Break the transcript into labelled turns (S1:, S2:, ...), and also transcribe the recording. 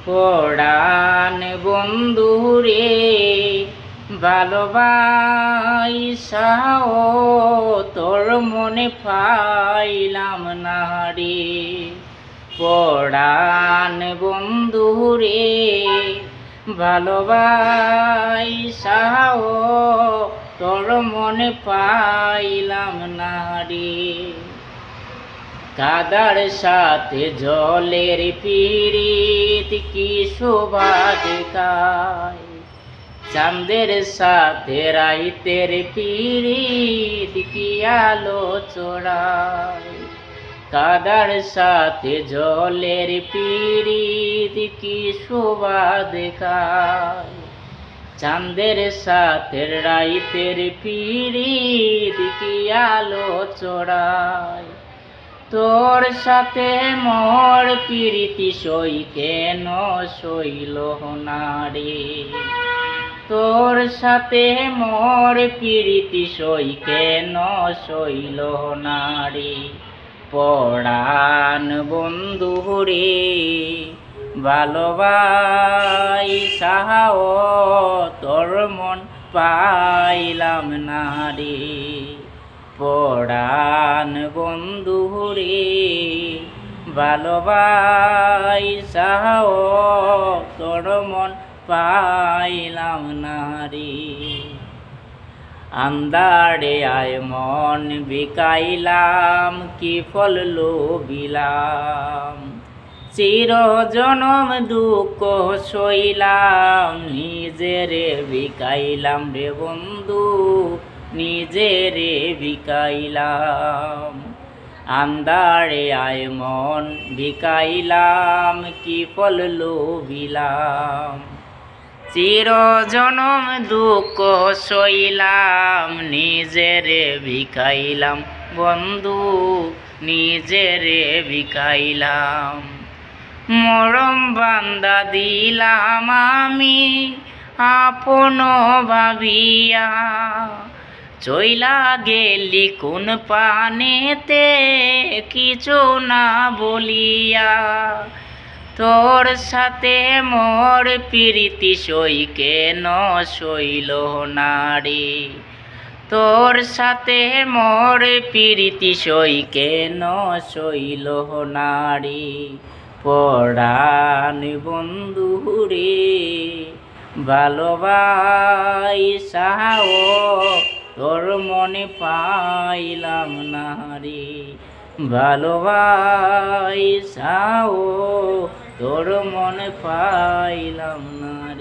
S1: পরাণ বন্ধুরে ভালোবাসাও তোর মনে পাইলাম না রে। পরাণ বন্ধুরে ভালোবাসাও তোর মনে পাইলাম না রে। কাদার সাথে জলের পীড়িত কি শোভা দেখায়, চাঁদের সাথে রাইতের পীড়িত কি আলো ছড়ায়। কাদার সাথে জলের পীড়িত কি শোভা দেখায়, চাঁদের সাথে রাইতের পীড়িত কি আলো ছড়ায়। তোর সাথে মোর প্রীতি সই কেন সইল না রে। তোর সাথে মোর প্রীতি সই কেন সইল না রে। পরাণ বন্ধু রে ভালোবাসাও তোর মন পাইলাম না রে। পরাণ বন্ধু রে ভালোবাসাও তোর মন পাইলাম না রে। আন্দারে আয় মন বিকাইলাম কি ফল লোবিলাম, চির জনম দুঃখ সইলাম নিজেরে বিকাইলাম রে বন্ধু নিজেরে বিকাইলাম। আন্দারে আয় মন বিকাইলাম কি ফল লোবিলাম, চির জনম দুঃখ সইলাম নিজেরে বিকাইলাম বন্ধু নিজেরে বিকাইলাম। মরম বান্দা দিলাম আমি আপন ভাবিয়া, চইলা গেলি কোন পানেতে কিছু না বলিয়া। তোর সাথে মোর প্রীতি সই কেন সইল না রে। তোর সাথে মোর প্রীতি সই কেন সইল না রে। পরাণ বন্ধু রে ভালোবাসাও তোর মনে পাইলাম না রে। ভালোবাসাও তোর মনে পাইলাম না রে।